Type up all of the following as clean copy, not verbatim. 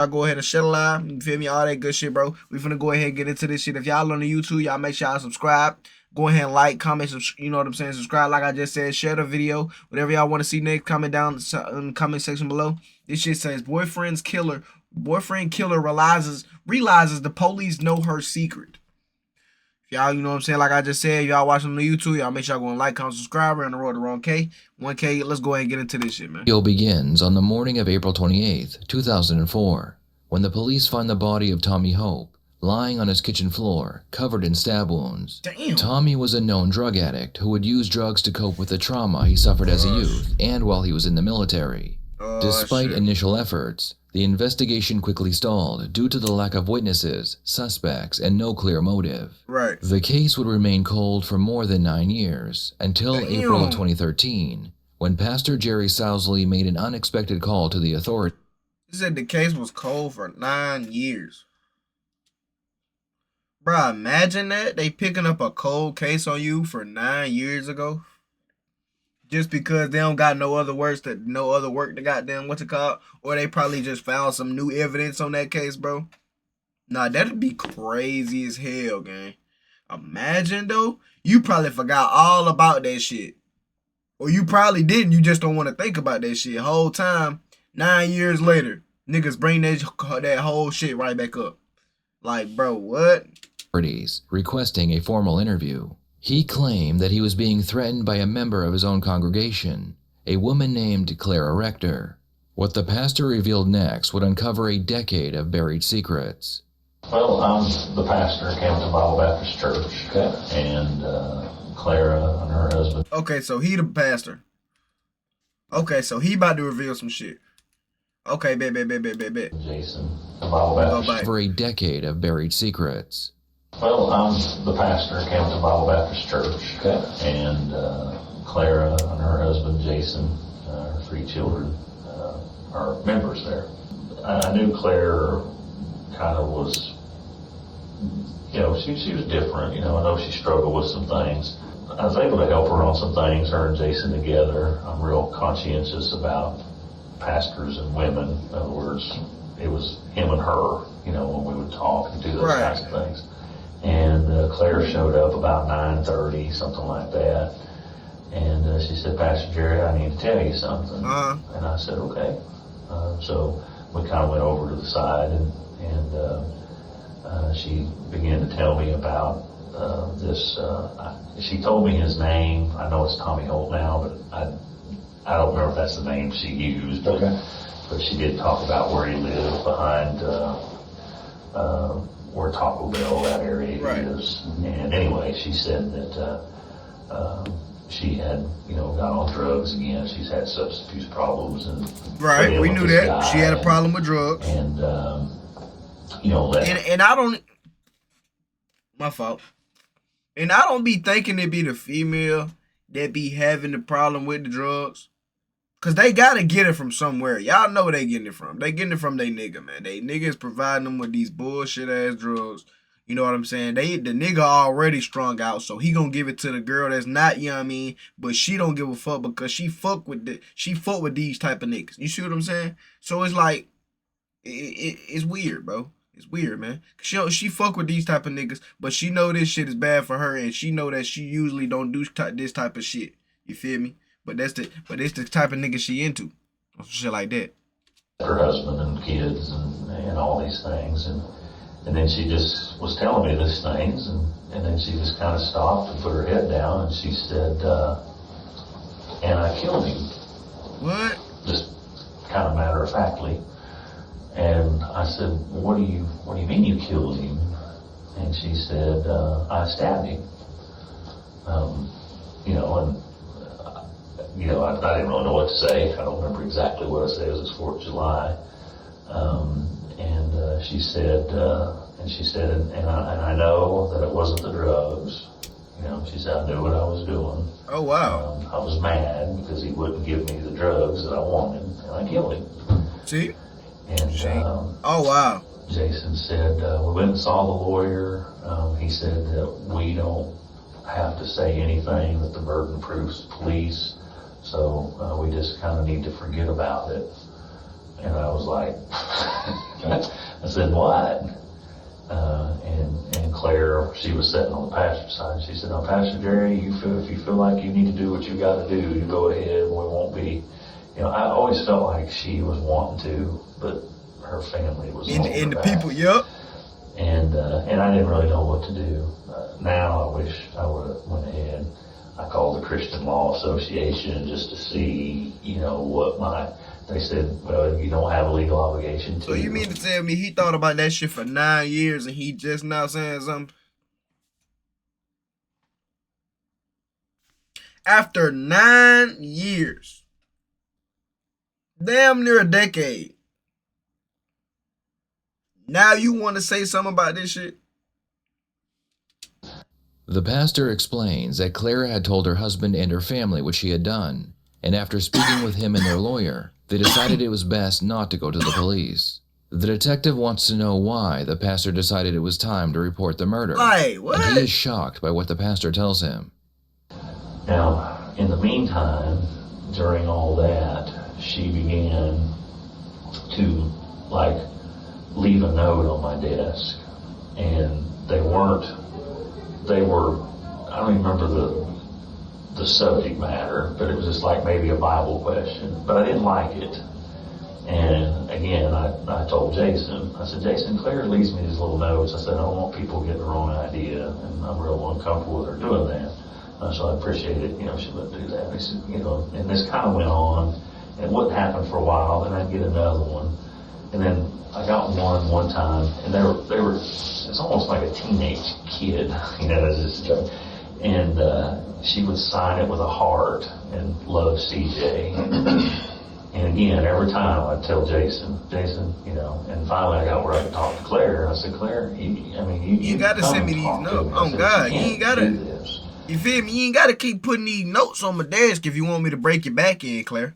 I go ahead and share the live, you feel me, all that good shit, bro. We finna go ahead and get into this shit. If y'all on the YouTube, y'all make sure y'all subscribe. Go ahead and like, comment, you know what I'm saying, subscribe like I just said, share the video. Whatever y'all want to see next, comment down in the comment section below. This shit says, boyfriend killer realizes the police know her secret. If y'all, you know what I'm saying, like I just said, y'all watching on the YouTube, y'all make sure y'all go and like, comment, subscribe. We're on the road to 1K. Let's go ahead and get into this shit, man. Video begins on the morning of April 28th, 2004, when the police find the body of Tommy Hope lying on his kitchen floor, covered in stab wounds. Damn. Tommy was a known drug addict who would use drugs to cope with the trauma he suffered as a youth and while he was in the military. Despite initial efforts, the investigation quickly stalled due to the lack of witnesses, suspects, and no clear motive. Right. The case would remain cold for more than 9 years, until April of 2013, when Pastor Jerry Sousley made an unexpected call to the authorities. He said the case was cold for 9 years. Bruh, imagine that. They picking up a cold case on you for 9 years ago. Just because they don't got no other work to goddamn, what's it called? Or they probably just found some new evidence on that case, bro. Nah, that'd be crazy as hell, gang. Imagine, though, you probably forgot all about that shit. Or you probably didn't. You just don't want to think about that shit. Whole time, 9 years later, niggas bring that whole shit right back up. Like, bro, what? Requesting a formal interview. He claimed that he was being threatened by a member of his own congregation, a woman named Clara Rector. What the pastor revealed next would uncover a decade of buried secrets. Well, I'm the pastor at Campbell Bible Baptist Church, and Clara and her husband. Okay, so he the pastor. Okay, so he about to reveal some shit. Okay, bet. Jason, Bible Baptist. For a decade of buried secrets. Well, I'm the pastor at Campbell Bible Baptist Church, and Clara and her husband, Jason, her 3 children, are members there. I knew Claire kind of was, you know, she was different. You know, I know she struggled with some things. I was able to help her on some things, her and Jason together. I'm real conscientious about pastors and women. In other words, it was him and her, you know, when we would talk and do those kinds of things. And Claire showed up about 9:30, something like that. And she said, Pastor Jerry, I need to tell you something. And I said, okay. So we kind of went over to the side, and she began to tell me about this. She told me his name. I know it's Tommy Holt now, but I don't remember if that's the name she used. But she did talk about where he lived behind where Taco Bell, that area is. And anyway, she said that she had, you know, got on drugs again. She's had substance abuse problems. And we knew that. She had a problem with drugs. And, you know, and I don't, my fault. And I don't be thinking it be the female that be having the problem with the drugs. Cause they gotta get it from somewhere. Y'all know where they getting it from. They getting it from they nigga, man. They niggas providing them with these bullshit ass drugs. You know what I'm saying? The nigga already strung out, so he gonna give it to the girl that's not, you know what I mean? But she don't give a fuck because she fuck with these type of niggas. You see what I'm saying? So it's like, it's weird, bro. It's weird, man. She fuck with these type of niggas, but she know this shit is bad for her, and she know that she usually don't do this type of shit. You feel me? But it's the type of nigga she into. Shit like that. Her husband and kids and all these things. And then she just was telling me these things. And then she just kind of stopped and put her head down. And she said, and I killed him. What? Just kind of matter-of-factly. And I said, what do you mean you killed him? And she said, I stabbed him. You know, and you know, I didn't really know what to say. I don't remember exactly what I said. It was 4th of July. And she said, and I know that it wasn't the drugs. You know, she said, I knew what I was doing. Oh, wow. I was mad because he wouldn't give me the drugs that I wanted, and I killed him. See? And, oh, wow. Jason said, we went and saw the lawyer. He said that we don't have to say anything, that the burden proves police. So we just kind of need to forget about it. And I was like, said, what? And Claire, she was sitting on the pastor's side. She said, now, Pastor Jerry, if you feel like you need to do what you got to do, you go ahead. We won't be, I always felt like she was wanting to, but her family was and the people, yep. And I didn't really know what to do. Now I wish I would have went ahead. I called the Christian Law Association just to see, what they said, well, you don't have a legal obligation to. So you mean to tell me he thought about that shit for 9 years and he just now saying something? After 9 years, damn near a decade, now you want to say something about this shit? The pastor explains that Clara had told her husband and her family what she had done, and after speaking with him and their lawyer, they decided it was best not to go to the police. The detective wants to know why the pastor decided it was time to report the murder. What? And he is shocked by what the pastor tells him. Now, in the meantime, during all that, she began to, leave a note on my desk. And they were, I don't even remember the subject matter, but it was just maybe a Bible question, but I didn't like it. And again, I told Jason, I said, Jason, Claire leaves me these little notes. I said, I don't want people getting the wrong idea, and I'm real uncomfortable with her doing that. So I appreciate it, she wouldn't do that. He said, and this kind of went on, and it wouldn't happen for a while, then I'd get another one. And then I got one time, and they were, it's almost like a teenage kid, that's just, and she would sign it with a heart and love CJ. And again, every time I'd tell Jason, and finally I got where I could talk to Claire. I said, Claire, you got to send me these notes. Oh God, you ain't got to. You feel me? You ain't got to keep putting these notes on my desk if you want me to break your back in, Claire.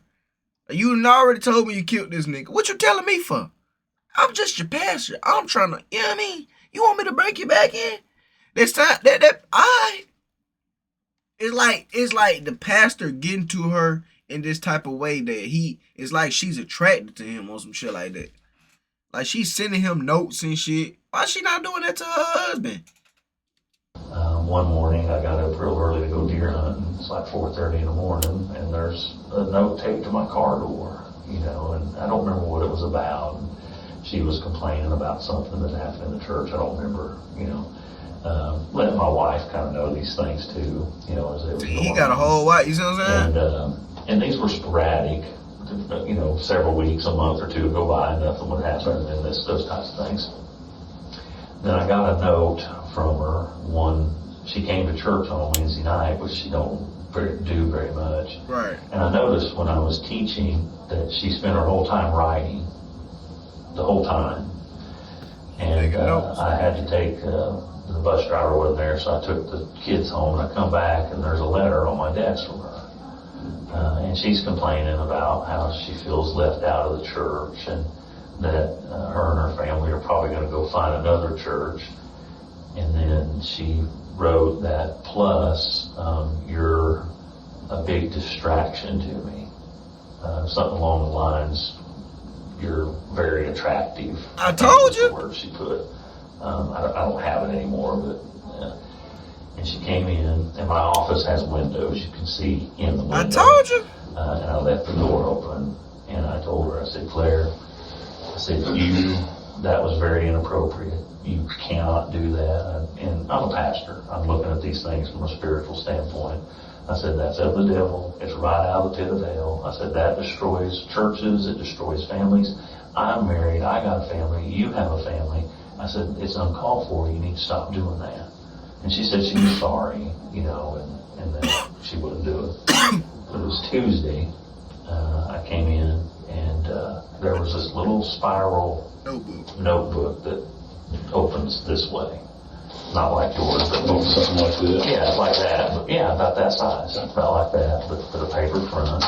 You already told me you killed this nigga. What you telling me for? I'm just your pastor. I'm trying to, You want me to break your back in? This time, It's like the pastor getting to her in this type of way that it's like she's attracted to him or some shit like that. Like she's sending him notes and shit. Why she not doing that to her husband? One morning I got up real early to go deer hunting. It's 4:30 in the morning, and there's a note taped to my car door, and I don't remember what it was about. And she was complaining about something that happened in the church. I don't remember, letting my wife kind of know these things too, as it was going. He got a whole wife, you see what I'm saying? And these were sporadic, several weeks, a month or two go by, nothing would happen, and those types of things. Then I got a note from her. She came to church on a Wednesday night, which she don't do very much. Right. And I noticed when I was teaching that she spent her whole time writing, the whole time. And I had to take, the bus driver wasn't there, so I took the kids home, and I come back, and there's a letter on my desk from her. And she's complaining about how she feels left out of the church, and that her and her family are probably going to go find another church. And then she wrote that, plus, you're a big distraction to me. Something along the lines, you're very attractive. I told you. The word she put. I don't have it anymore, but and she came in, and my office has windows. You can see in the window. I told you. And I left the door open, and I told her, I said, Claire, that was very inappropriate. You cannot do that. And I'm a pastor. I'm looking at these things from a spiritual standpoint. I said, that's of the devil. It's right out of the pit of hell. I said, that destroys churches. It destroys families. I'm married. I got a family. You have a family. I said, it's uncalled for. You need to stop doing that. And she said she was sorry, and that she wouldn't do it. But it was Tuesday. I came in, and there was this little spiral notebook that opens this way. Not like yours, but something like this. Yeah, like that. But yeah, about that size. About like that, but with a paper front.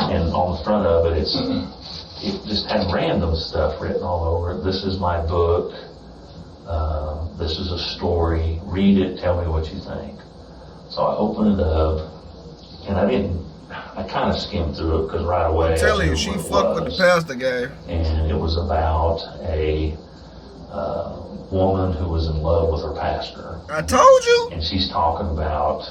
And on the front of it, it just had random stuff written all over it. This is my book. This is a story. Read it. Tell me what you think. So I opened it up, and I kind of skimmed through it because right away. I'm telling you, she fucked with the pastor guy. And it was about a woman who was in love with her pastor. I told you. And she's talking about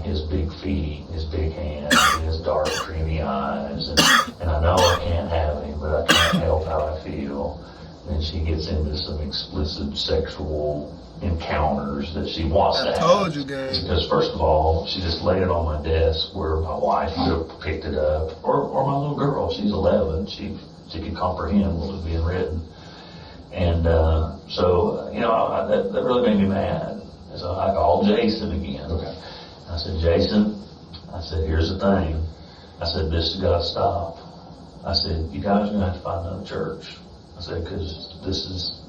his big feet, his big hands, his dark, creamy eyes. And I know I can't have him, but I can't help how I feel. And she gets into some explicit sexual encounters that she wants to have. I told you, guys. Because first of all, she just laid it on my desk where my wife could have picked it up, or my little girl. She's 11. She could comprehend what was being written. And so, you know, that really made me mad. And so I called Jason again. Okay. I said, Jason, I said, here's the thing. I said, this has got to stop. I said, you guys are going to have to find another church. I said, because this is.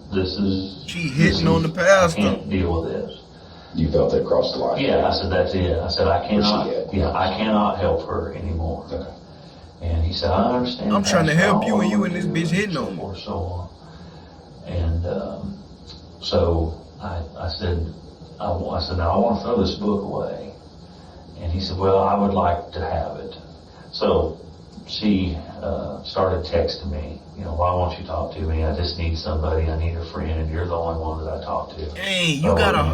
She hitting on the pastor. I can't deal with this. You felt that crossed the line? Yeah, I said, that's it. I said, I cannot help her anymore. Okay. And he said, I understand. I'm trying to help you, and you and and this bitch hitting on me. or so on. And so I said, now I want to throw this book away. And he said, well, I would like to have it. So she started texting me, you know, why won't you talk to me? I just need somebody. I need a friend. You're the only one that I talk to. Hey,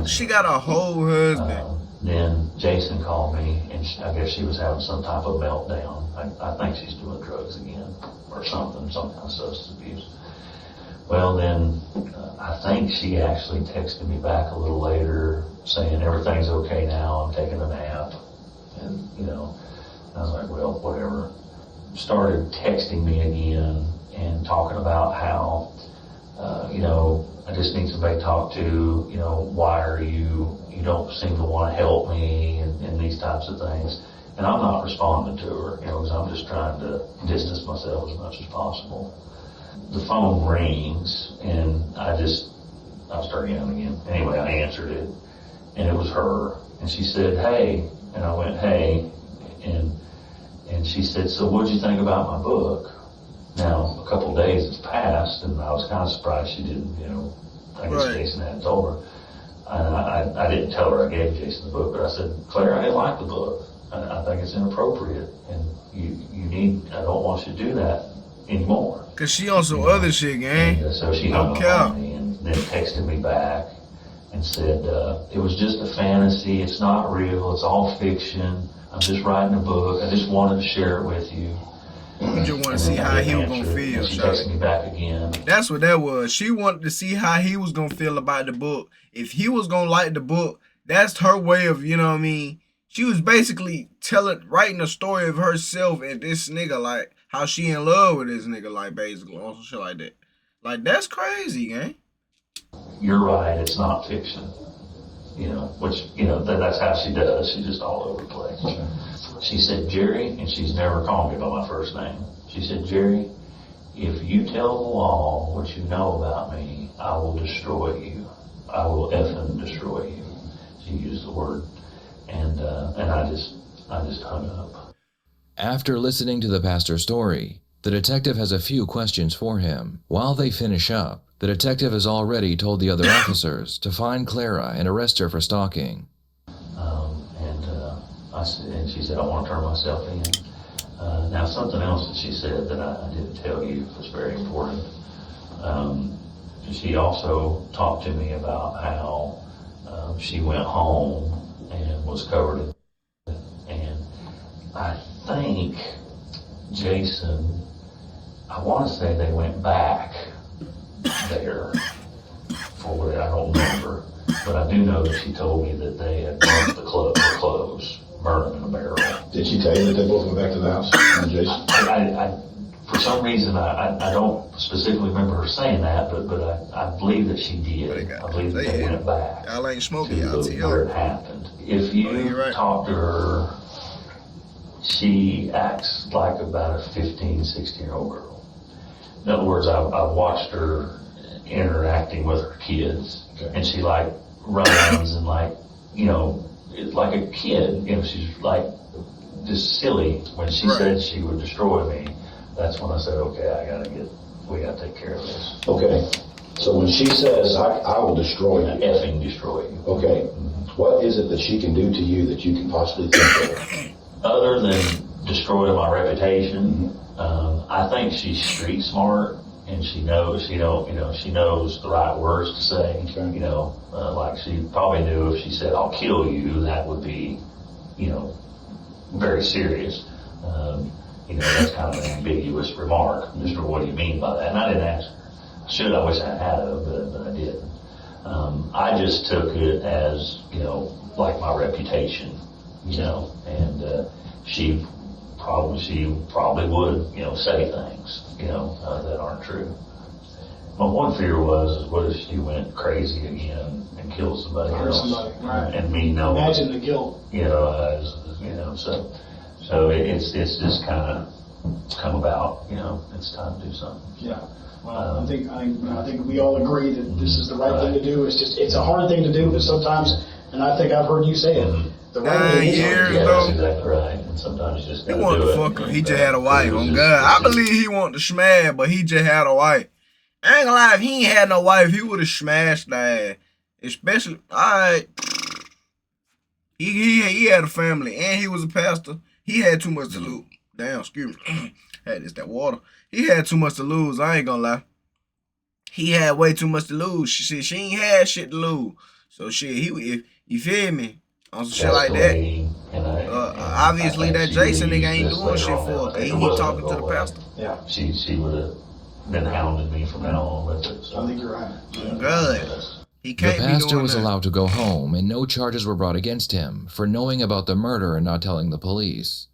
she got a whole husband. Then Jason called me, and I guess she was having some type of meltdown. I think she's doing drugs again or something, some kind of substance abuse. Well, then I think she actually texted me back a little later saying everything's okay now. I'm taking a nap. And, you know, I was like, well, whatever. Started texting me again and talking about how, you know, I just need somebody to talk to, you know, why are you don't seem to want to help me and these types of things. And I'm not responding to her, you know, because I'm just trying to distance myself as much as possible. The phone rings and I start yelling again. Anyway, I answered it and it was her. And she said, hey, and I went, hey, and she said, so what'd you think about my book? Now, a couple of days has passed, and I was kind of surprised she didn't, you know, I guess Right. Jason hadn't told her. And I didn't tell her I gave Jason the book, but I said, Claire, I didn't like the book. I think it's inappropriate, and I don't want you to do that anymore. Cause she on some other shit, gang. And so she hung up on me and then texted me back and said, it was just a fantasy, it's not real, it's all fiction. I'm just writing a book. I just wanted to share it with you. You just want to see how he was gonna feel. She texted me back again. That's what that was. She wanted to see how he was gonna feel about the book. If he was gonna like the book, that's her way of, you know what I mean? She was basically writing a story of herself and this nigga, like how she in love with this nigga, like basically, or some shit like that. Like that's crazy, gang. You're right. It's not fiction. You know, which, you know, that's how she does. She's just all over the place. She said, Jerry, and she's never called me by my first name. She said, Jerry, if you tell the law what you know about me, I will destroy you. I will effing destroy you. She used the word. And I just hung up. After listening to the pastor's story, the detective has a few questions for him. While they finish up, the detective has already told the other officers to find Clara and arrest her for stalking. And she said, I want to turn myself in. Now, something else that she said that I didn't tell you was very important. She also talked to me about how she went home and was covered in, and I think Jason, I want to say they went back there for what I don't remember, but I do know that she told me that they had burnt the clothes, burned them in a barrel. Did she tell you that they both went back to the house, Jason? I for some reason, I don't specifically remember her saying that, but I believe that she did. I believe that they went back Y'all ain't to smoking, y'all where it happened. If you talk to her, she acts like about a 15, 16-year-old girl. In other words, I've watched her interacting with her kids, and she like runs and like, you know, like a kid, you know, she's like just silly. When she said she would destroy me, that's when I said, okay, we gotta take care of this. Okay. So when she says, I will destroy you. Effing destroy you. Okay. What is it that she can do to you that you can possibly think of? Other than destroy my reputation, I think she's street smart, and she knows she knows the right words to say. You know, like she probably knew if she said "I'll kill you," that would be, you know, very serious. You know, that's kind of an ambiguous remark. Mr. What do you mean by that? And I didn't ask her. I should. I wish I had, but I didn't. I just took it as, you know, like my reputation, you know, and she probably would, you know, say things, you know, that aren't true. My one fear was, what if she went crazy again and killed somebody else? Right. And me know. Imagine the guilt. You know, so it's just kind of come about, you know, it's time to do something. Yeah. Well, I think we all agree that this is the right thing to do. It's a hard thing to do, but sometimes, and I think I've heard you say it, the right thing is hard. Yeah, that's exactly right. And sometimes you just gotta do it. He wanted to fuck her. He just had a wife. On God, I believe he wanted to smash, but he just had a wife. I ain't gonna lie, if he ain't had no wife, he would have smashed that. Especially, alright. He had a family and he was a pastor. He had too much to lose. Damn, excuse me. Had that water. He had too much to lose. I ain't gonna lie. He had way too much to lose. She ain't had shit to lose. So shit, if you feel me, on some shit like that. Obviously that Jason nigga ain't doing shit for her. He talking to the pastor. Yeah. She would have been hounding me from now on with it. So. I think you're right. Good. He The can't be pastor doing was that. allowed to go home, and no charges were brought against him for knowing about the murder and not telling the police.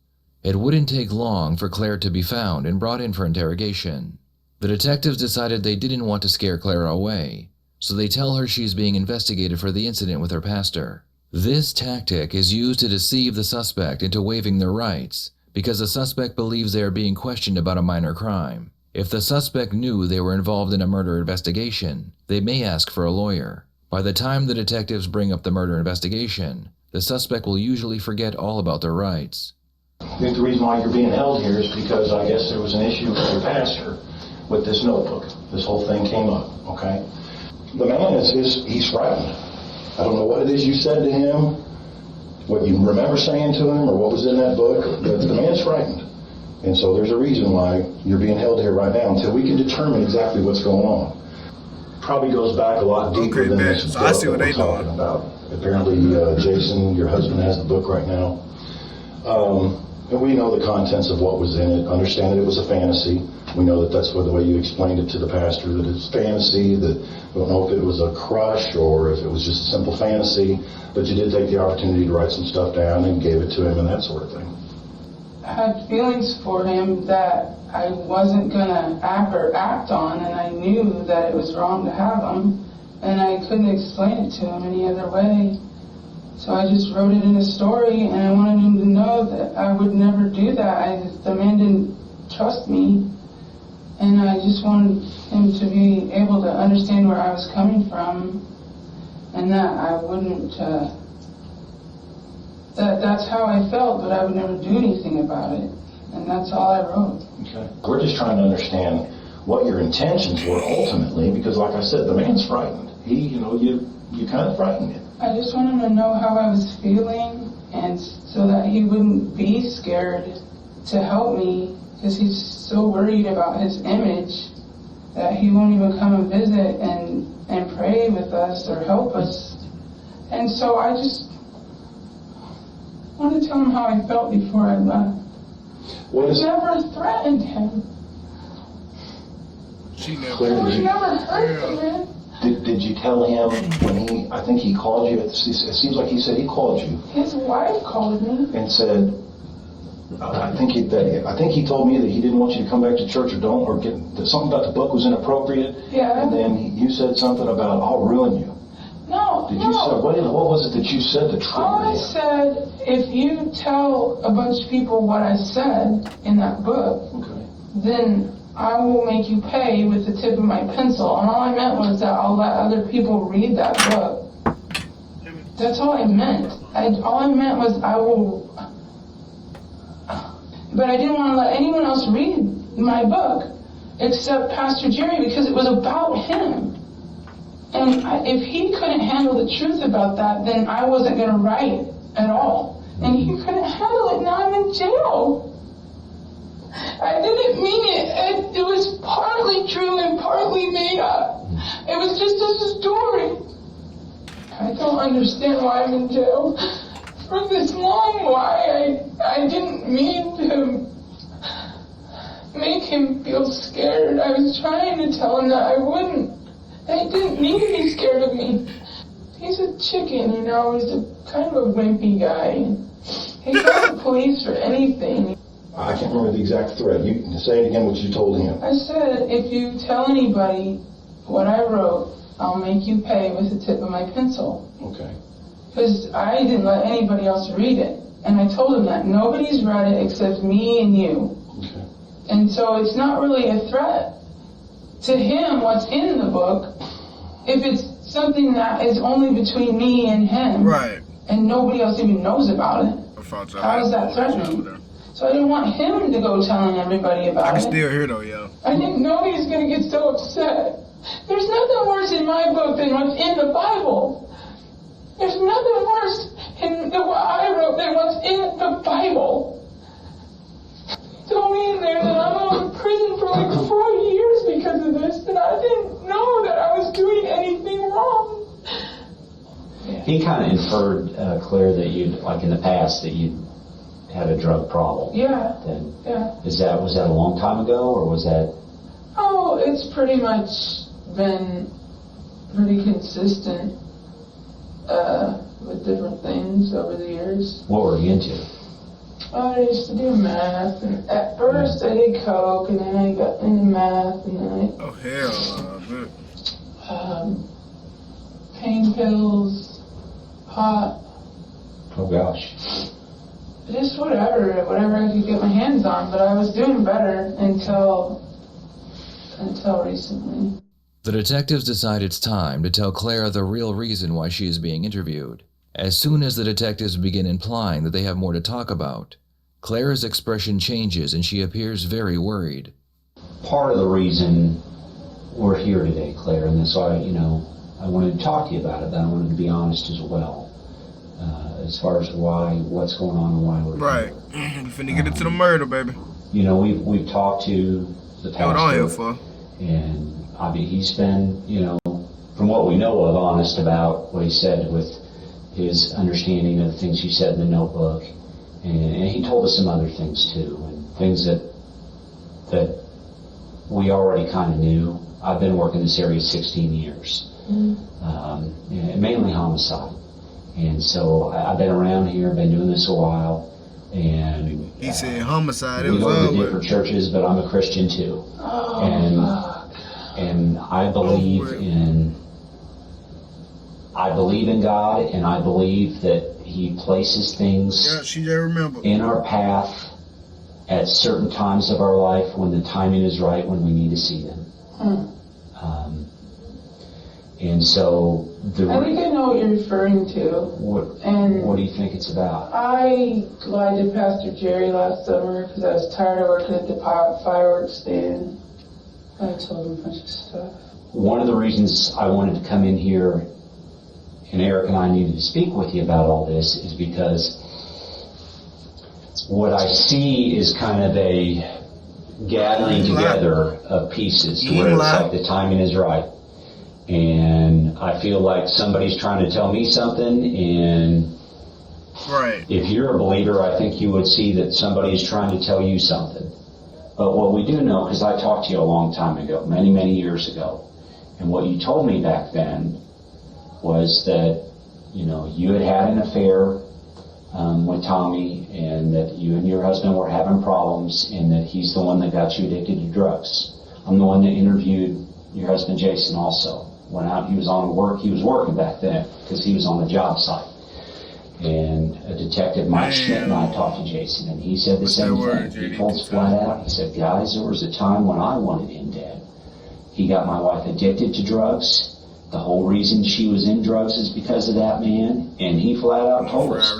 It wouldn't take long for Claire to be found and brought in for interrogation. The detectives decided they didn't want to scare Clara away, so they tell her she's being investigated for the incident with her pastor. This tactic is used to deceive the suspect into waiving their rights, because the suspect believes they are being questioned about a minor crime. If the suspect knew they were involved in a murder investigation, they may ask for a lawyer. By the time the detectives bring up the murder investigation, the suspect will usually forget all about their rights. I think the reason why you're being held here is because I guess there was an issue with your pastor with this notebook. This whole thing came up, okay? The man he's frightened. I don't know what it is you said to him, what you remember saying to him, or what was in that book, but the man's frightened. And so there's a reason why you're being held here right now until we can determine exactly what's going on. Probably goes back a lot deeper than this so book I see what that they we're talking doing. about. Apparently, Jason, your husband, has the book right now. And we know the contents of what was in it. Understand that it was a fantasy. We know that that's the way you explained it to the pastor, that it's fantasy, that we don't know if it was a crush or if it was just a simple fantasy, but you did take the opportunity to write some stuff down and gave it to him and that sort of thing. I had feelings for him that I wasn't going to act on, and I knew that it was wrong to have them, and I couldn't explain it to him any other way. So I just wrote it in a story, and I wanted him to know that I would never do that. The man didn't trust me, and I just wanted him to be able to understand where I was coming from, and that I wouldn't, that's how I felt, but I would never do anything about it. And that's all I wrote. Okay. We're just trying to understand what your intentions were ultimately, because like I said, the man's frightened. You kind of frightened him. I just wanted him to know how I was feeling, and so that he wouldn't be scared to help me, because he's so worried about his image that he won't even come and visit and pray with us or help us. And so I just wanted to tell him how I felt before I left. I never threatened him. She never. Claire, I never hurt him. Did you tell him when I think he called you, it seems like he said he called you. His wife called me. And said, I think he told me that he didn't want you to come back to church or don't, or that something about the book was inappropriate. Yeah. And then you said something about, I'll ruin you. No, Did you say, what was it that you said to trigger all I him? said, if you tell a bunch of people what I said in that book, Okay. then I will make you pay with the tip of my pencil. And all I meant was that I'll let other people read that book. That's all I meant. All I meant was I will... But I didn't want to let anyone else read my book except Pastor Jerry, because it was about him. And if he couldn't handle the truth about that, then I wasn't going to write at all. And he couldn't handle it. Now I'm in jail. I didn't mean it. It was partly true and partly made up. It was just a story. I don't understand why I'm in jail for this long. Why I didn't mean to make him feel scared. I was trying to tell him that I wouldn't. He didn't need to be scared of me. He's a chicken, you know. He's a kind of a wimpy guy. He calls the police for anything. I can't remember the exact thread. You can say it again what you told him. I said, if you tell anybody what I wrote, I'll make you pay with the tip of my pencil. Okay. Because I didn't let anybody else read it. And I told him that nobody's read it except me and you. Okay. And so it's not really a threat to him what's in the book if it's something that is only between me and him. Right. And nobody else even knows about it. How is that threatening? So I didn't want him to go telling everybody about it. I can still hear though, yo. I didn't know he was going to get so upset. There's nothing worse in my book than what's in the Bible. There's nothing worse in what I wrote than what's in the Bible. Told me in there that I'm going to prison for like 4 years because of this, and I didn't know that I was doing anything wrong. He kind of inferred, Claire, that you'd, like in the past, that you'd had a drug problem. Yeah. Then, yeah. was that a long time ago, or was that? Oh, it's pretty much been pretty consistent with different things over the years. What were you into? Oh, I used to do math, and at first I did coke, and then I got into math, and then Oh hell, pain pills, pot. Oh gosh. Just whatever I could get my hands on, but I was doing better until recently. The detectives decide it's time to tell Clara the real reason why she is being interviewed. As soon as the detectives begin implying that they have more to talk about, Clara's expression changes and she appears very worried. Part of the reason we're here today, Claire, and that's why, I wanted to talk to you about it, but I wanted to be honest as well. As far as what's going on and why we're right. here. We finna get into the murder, baby. We've talked to the pastor. What I'm here for. And he's been, from what we know of, honest about what he said with his understanding of the things you said in the notebook. And he told us some other things too, and things that we already kind of knew. I've been working this area 16 years, and mainly homicide. And so I've been around here, been doing this a while, and he said homicide. We go to different churches, but I'm a Christian too, and I believe in God, and I believe that He places things in our path at certain times of our life when the timing is right, when we need to see them. And so I think I know what you're referring to. What do you think it's about? I lied to Pastor Jerry last summer because I was tired of working at the fireworks stand. I told him a bunch of stuff. One of the reasons I wanted to come in here, and Eric and I needed to speak with you about all this, is because what I see is kind of a gathering together of pieces where it's like the timing is right. And I feel like somebody's trying to tell me something, and if you're a believer, I think you would see that somebody's trying to tell you something. But what we do know, because I talked to you a long time ago, many, many years ago, and what you told me back then was that, you had had an affair with Tommy, and that you and your husband were having problems, and that he's the one that got you addicted to drugs. I'm the one that interviewed your husband Jason also. Went out, he was working back then, because he was on the job site. And a detective, Mike Schmidt, and I talked to Jason, and he said the same thing. He told us flat out, he said, guys, there was a time when I wanted him dead. He got my wife addicted to drugs. The whole reason she was in drugs is because of that man, and he flat out told us,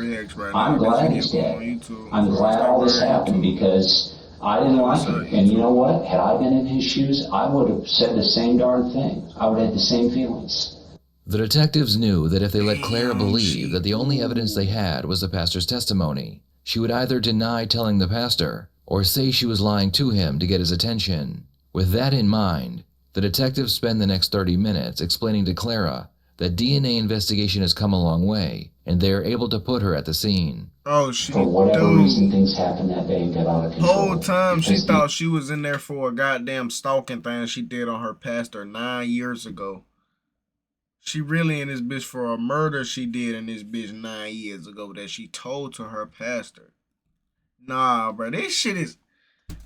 I'm glad he's dead. I'm glad all this happened because I didn't like him. And you know what? Had I been in his shoes, I would have said the same darn thing. I would have had the same feelings. The detectives knew that if they let Clara believe that the only evidence they had was the pastor's testimony, she would either deny telling the pastor or say she was lying to him to get his attention. With that in mind, the detectives spend the next 30 minutes explaining to Clara that DNA investigation has come a long way, and they are able to put her at the scene. Oh, she For whatever reason, things happened that day and got out of control. Whole time she thought she was in there for a goddamn stalking thing she did on her pastor 9 years ago. She really in this bitch for a murder she did in this bitch 9 years ago that she told to her pastor. Nah, bro, this shit is...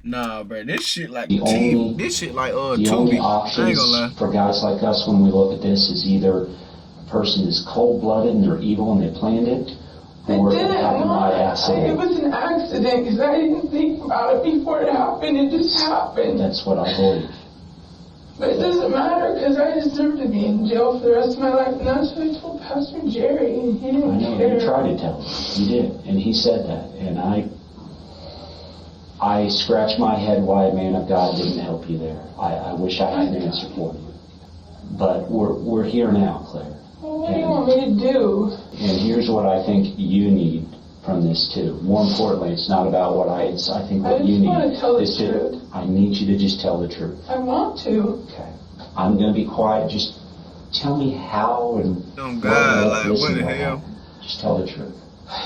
Nah, bro, this shit like TV. This shit like The only Tubi. I ain't gonna lie. options for guys like us when we look at this is either a person is cold-blooded and they're evil and they planned it, or it happened by accident. It was an accident because I didn't think about it before it happened. It just happened. That's what I believe. But it doesn't matter because I deserve to be in jail for the rest of my life. And that's what I told Pastor Jerry, and he didn't I know, care. you tried to tell him. You did, and he said that. And I scratched my head why a man of God didn't help you there. I wish I had an answer for you. But we're here now, Claire. Well, what do you want me to do? And here's what I think you need from this too. More importantly, it's not about what I think what you need is to. I need you to just tell the truth. I want to. Okay. I'm gonna be quiet. Just tell me how and Oh God, like what the hell? happened. Just tell the truth.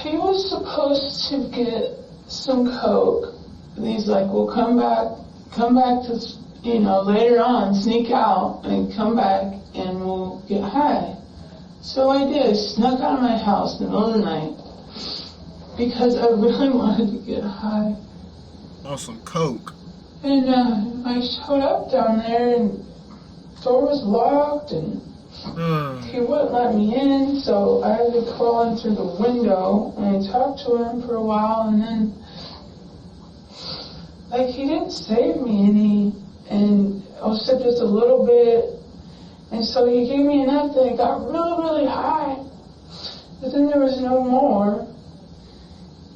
He was supposed to get some coke. And he's like, well, come back to, later on, sneak out and come back and we'll get high. So I did. I snuck out of my house in the middle of the night because I really wanted to get high. On some coke. And I showed up down there and the door was locked and he wouldn't let me in, so I had to crawl in through the window and I talked to him for a while, and then he didn't save me except just a little bit. And so he gave me enough that I got really, really high. But then there was no more.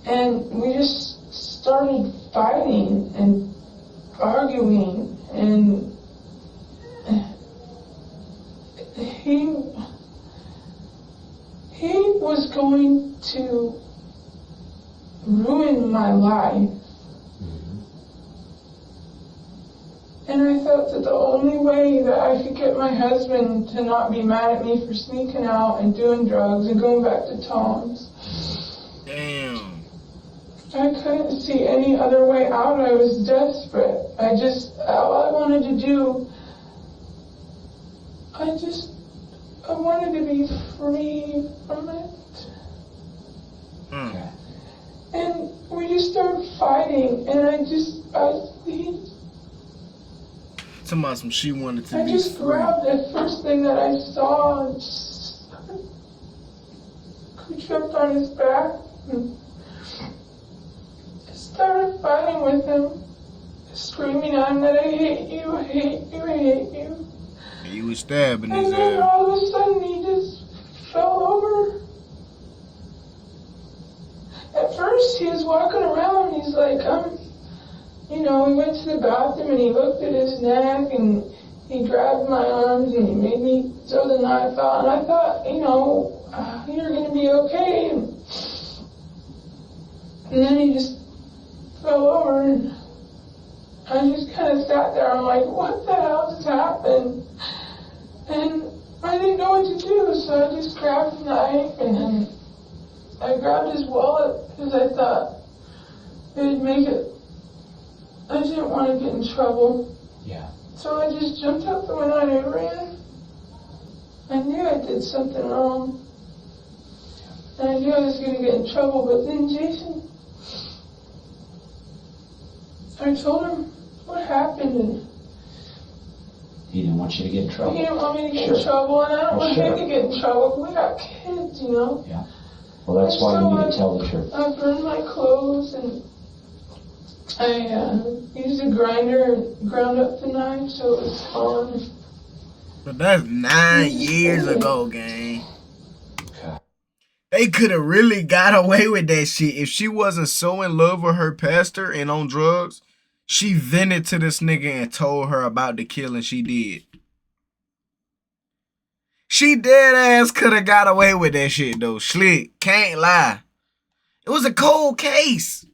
And we just started fighting and arguing. And he was going to ruin my life. And I thought that the only way that I could get my husband to not be mad at me for sneaking out and doing drugs and going back to Tom's. Damn. I couldn't see any other way out. I was desperate. All I wanted to do, I wanted to be free from it. Okay. And we just started fighting, and She wanted to I be just free. grabbed the first thing that I saw and just jumped on his back and started fighting with him, screaming at him that I hate you, I hate you, I hate you. And you was stabbing his And then ass. all of a sudden he just fell over. At first he was walking around and he's like, he went to the bathroom and he looked at his neck and he grabbed my arms and he made me throw the knife out. And I thought, you're going to be okay. And then he just fell over and I just kind of sat there. I'm like, what the hell just happened? And I didn't know what to do, so I just grabbed the knife and then I grabbed his wallet because I thought it would make it. I didn't want to get in trouble. Yeah. So I just jumped out the window and I ran. I knew I did something wrong. And I knew I was going to get in trouble, but then Jason, I told him what happened and He didn't want you to get in trouble. he didn't want me to get in trouble, and I don't want him to get in trouble. We got kids, Yeah. Well, that's why you need to tell the truth. I burned my clothes and I used a grinder and ground up the knife so it was gone. But that's 9 years ago, gang. Okay. They could have really got away with that shit if she wasn't so in love with her pastor and on drugs. She vented to this nigga and told her about the killing she did. She dead ass could have got away with that shit though. Slick, can't lie. It was a cold case.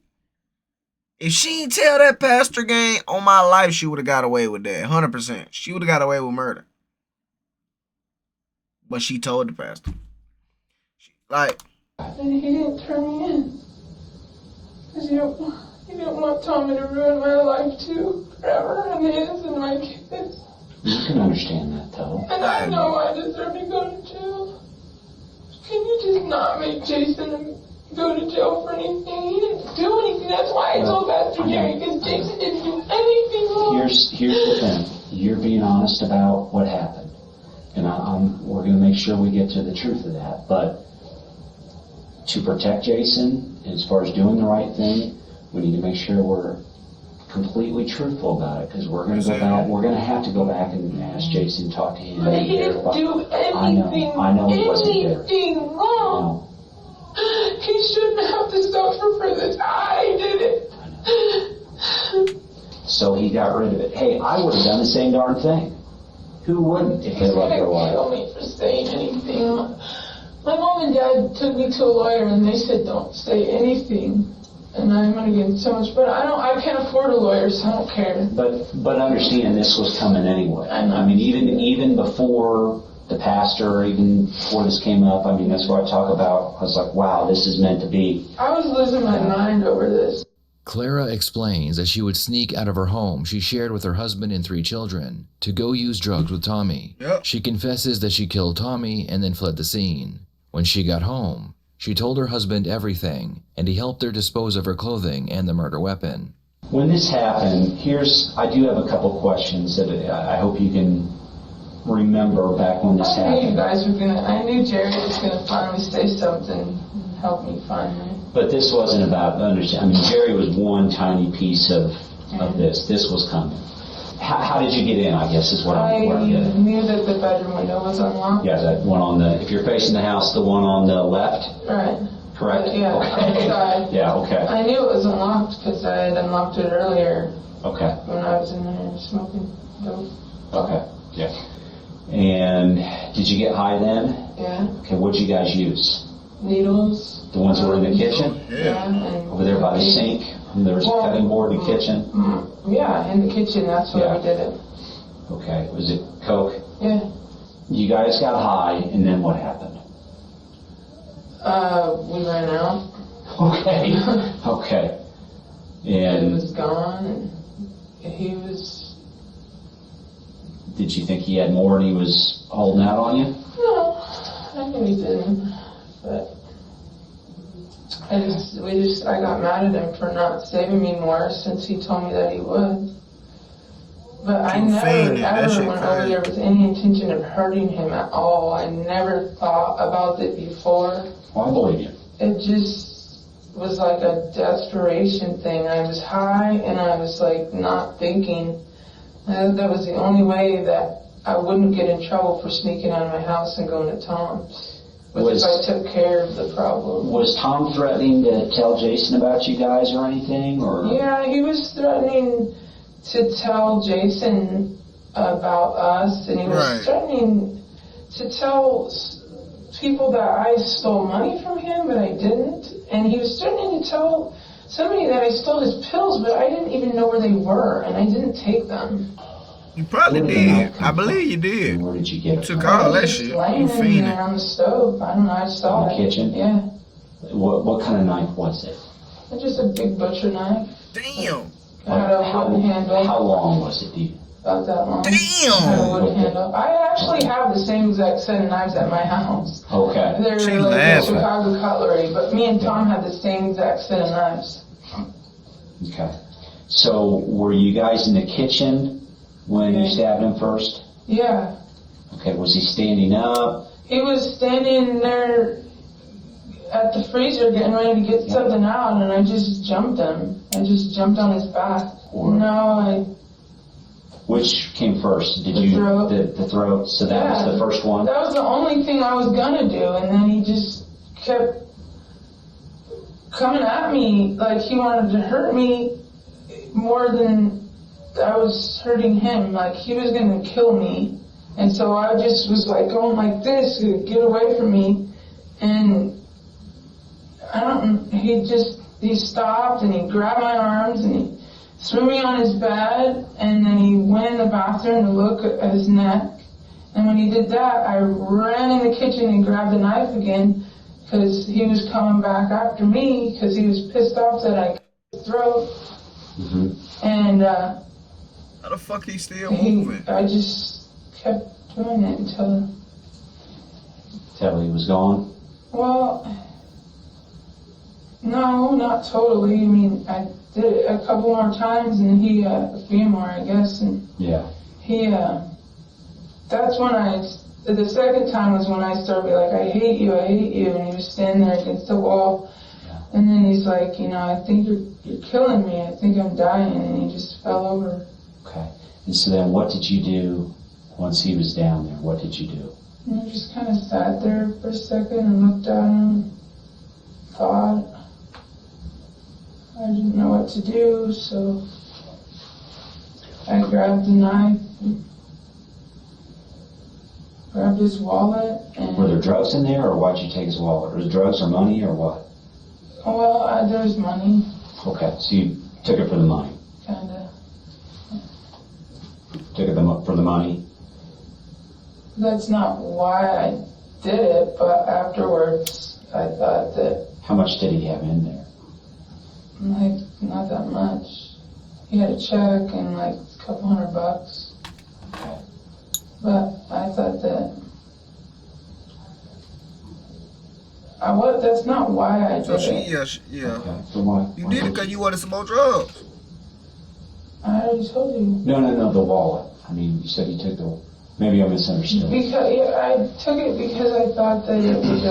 If she didn't tell that pastor gang, on my life, she would have got away with that. 100%. She would have got away with murder. But she told the pastor. And he didn't turn me in. Because he didn't want Tommy to ruin my life too, forever, and his and my kids. You can understand that, though. And I know I deserve to go to jail. Can you just not make Jason go to jail for anything? He didn't do anything. That's why I told Pastor Jerry, because Jason didn't do anything wrong. Here's the thing. You're being honest about what happened. And we're going to make sure we get to the truth of that. But to protect Jason, as far as doing the right thing, we need to make sure we're completely truthful about it, because we're going to go back. We're going to have to go back and ask Jason, talk to him. But he didn't do anything, I know he wasn't there. anything wrong. He shouldn't have to suffer for this. I did it. So he got rid of it. Hey, I would have done the same darn thing. Who wouldn't if they loved their wife? Kill me for saying anything. My mom and dad took me to a lawyer and they said don't say anything. And I'm gonna get so much, but I can't afford a lawyer, so I don't care. But understand, this was coming anyway. I mean, even before the pastor, even before this came up, I mean, that's what I talk about. I was like, wow, this is meant to be. I was losing my mind over this. Clara explains that she would sneak out of her home she shared with her husband and 3 children to go use drugs with Tommy. Yep. She confesses that she killed Tommy and then fled the scene. When she got home, she told her husband everything, and he helped her dispose of her clothing and the murder weapon. When this happened, I do have a couple questions that I hope you can remember back when this happened. I knew Jerry was gonna finally say something and help me finally. But this wasn't about understanding. I mean, Jerry was one tiny piece of this. This was coming. How did you get in, I guess, is what I'm getting. I knew that the bedroom window was unlocked. Yeah, that one if you're facing the house, the one on the left? Right. Correct? Yeah, okay. outside. Yeah, okay. I knew it was unlocked because I had unlocked it earlier. Okay. When I was in there smoking dope. Okay, yeah. And did you get high then? Yeah. Okay, what'd you guys use? Needles. The ones that were in the kitchen? Yeah. And over there by the sink? And there was a cutting board in the kitchen? Yeah, in the kitchen, that's where we did it. Okay, was it coke? Yeah. You guys got high, and then what happened? We ran out. Okay, okay. And it was gone, and he was... Did you think he had more and he was holding out on you? No, I knew he didn't, but... I got mad at him for not saving me more since he told me that he would. But I never ever went over there with any intention of hurting him at all. I never thought about it before. Well, I believe you. It just was like a desperation thing. I was high and I was like not thinking. That was the only way that I wouldn't get in trouble for sneaking out of my house and going to Tom's. If I took care of the problem. Was Tom threatening to tell Jason about you guys or anything? Or? Yeah, he was threatening to tell Jason about us, and he was threatening to tell people that I stole money from him, but I didn't. And he was threatening to tell somebody that I stole his pills, but I didn't even know where they were, and I didn't take them. You probably did. I believe you did. Where did you get it? You took all that shit. Laying in there on the stove. I don't know. I saw it. In the kitchen? Yeah. What kind of knife was it? Just a big butcher knife. Damn. Had a wooden handle. How long was it, dude? About that long. Damn. Had a wooden handle. I actually have the same exact set of knives at my house. Okay. They're She like laughing. Chicago cutlery, but me and Tom had the same exact set of knives. Okay. So were you guys in the kitchen when you stabbed him first? Yeah. Okay, was he standing up? He was standing there at the freezer getting ready to get something out, and I just jumped him. I just jumped on his back. Which came first? Throat. The throat. So that was the first one? That was the only thing I was gonna do, and then he just kept coming at me like he wanted to hurt me more than I was hurting him. Like he was gonna kill me. And so I just was like going like this to get away from me. And he he stopped and he grabbed my arms and he threw me on his bed, and then he went in the bathroom to look at his neck. And when he did that, I ran in the kitchen and grabbed the knife again, because he was coming back after me, because he was pissed off that I cut his throat. And how the fuck he still moving? I just kept doing it until he was gone? Well, no, not totally. I mean, I did it a couple more times, and he, a few more, I guess, and he, that's when the second time was when I started like, I hate you, and he was standing there against the wall, and then he's like, you know, I think you're killing me, I think I'm dying, and he just fell over. Okay, and so then what did you do once he was down there? What did you do? I just kind of sat there for a second and looked at him, thought. I didn't know what to do, so I grabbed the knife, and grabbed his wallet, and... Were there drugs in there, or why'd you take his wallet? Was it drugs or money, or what? Well, there was money. Okay, so you took it for the money? Kinda. Took it for the money? That's not why I did it, but afterwards, I thought that... How much did he have in there? Like, not that much. He had a check and like a couple $100. Okay. But I thought that that's not why I did it. Yeah. Okay. So why? You did it because you wanted some more drugs. I already told you. No, the wallet. I mean, you said you took the... Maybe I misunderstood. Because I took it because I thought that it would,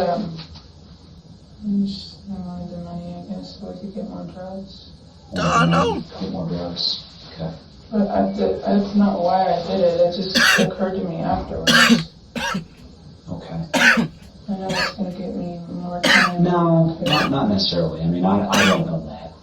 I wanted the money, I guess, so I could get more drugs. I know. Get more drugs. Okay. But that's not why I did it. It just occurred to me afterwards. Okay. I know it's going to get me more time. No, not necessarily. I mean, I don't know that.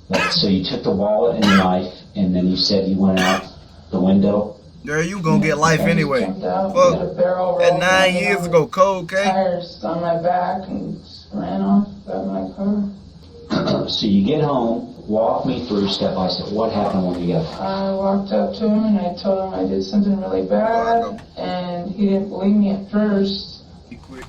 But so you took the wallet and the knife, and then you said you went out the window? Girl, you gonna get life anyway. Fuck. That 9 years ago, cold, okay? Tires on my back and just ran off, got my car. So you get home, walk me through step by step. What happened when you got home? I walked up to him and I told him I did something really bad, and he didn't believe me at first. He quit.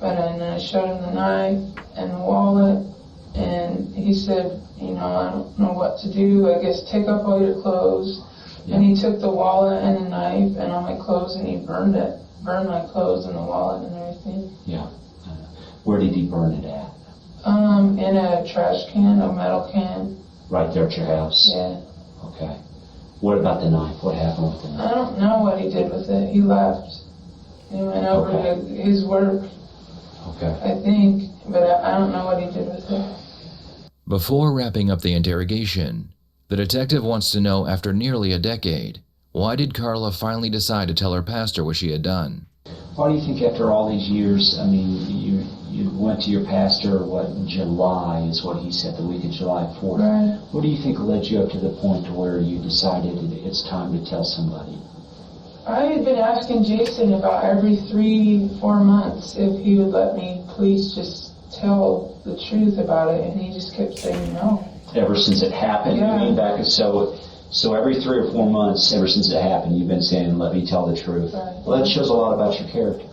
But then I showed him the knife and the wallet, and he said, you know, I don't know what to do. I guess take up all your clothes. And he took the wallet and the knife and all my clothes, and he burned my clothes and the wallet and everything. Yeah. Where did he burn it at? In a trash can, a metal can. Right there at your house? Yeah. Okay. What about the knife? What happened with the knife? I don't know what he did with it. He left. He went over to his work. Okay. I think, but I don't know what he did with it. Before wrapping up the interrogation, the detective wants to know, after nearly a decade, why did Carla finally decide to tell her pastor what she had done? Why do you think after all these years, I mean, you went to your pastor, in July is what he said, the week of July 4th. Right. What do you think led you up to the point to where you decided it's time to tell somebody? I had been asking Jason about every 3-4 months if he would let me please just tell the truth about it, and he just kept saying no. Ever since it happened, Yeah. you mean back, so every 3 or 4 months, ever since it happened, you've been saying, let me tell the truth. Right. Well, that shows a lot about your character.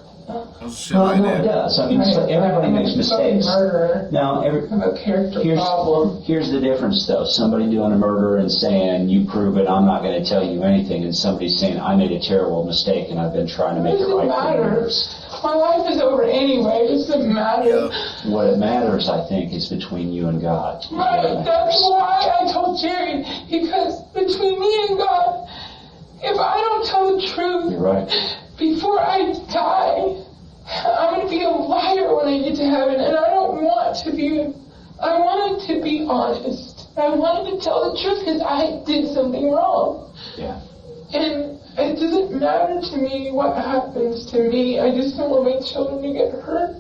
Shit like No, it that. does. I mean, everybody makes mistakes. Murderer. Now, I have a character problem. here's the difference, though. Somebody doing a murder and saying, you prove it, I'm not going to tell you anything, and somebody saying, I made a terrible mistake, and I've been trying to make it right for years. My life is over anyway. It doesn't matter. What it matters, I think, is between you and God. Right. That's why I told Jerry, because between me and God, if I don't tell the truth You're right. before I die, I'm going to be a liar when I get to heaven, and I don't want to be. I wanted to be honest. I wanted to tell the truth because I did something wrong. Yeah. And it doesn't matter to me what happens to me. I just don't want my children to get hurt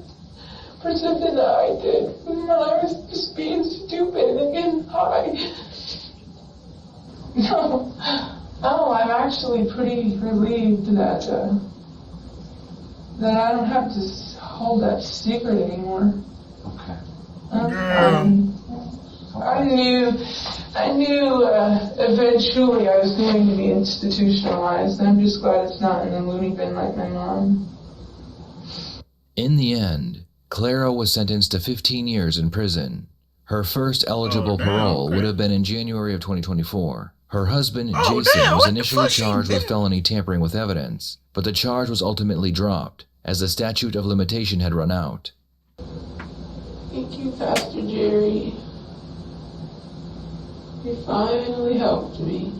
for something that I did when I was just being stupid and getting high. No, I'm actually pretty relieved that I don't have to hold that secret anymore. Okay. I knew eventually I was going to be institutionalized. I'm just glad it's not in the loony bin like my mom. In the end, Clara was sentenced to 15 years in prison. Her first eligible parole would have been in January of 2024. Her husband, Jason, was initially charged with felony tampering with evidence, but the charge was ultimately dropped, as the statute of limitation had run out. Thank you, Pastor Jerry. You finally helped me.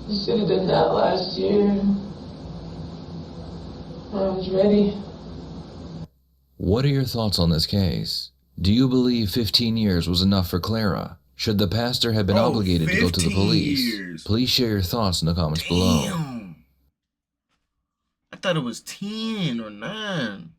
You should have done that last year. I was ready. What are your thoughts on this case? Do you believe 15 years was enough for Clara? Should the pastor have been obligated to go to the police? Years. Please share your thoughts in the comments below. I thought it was 10 or 9.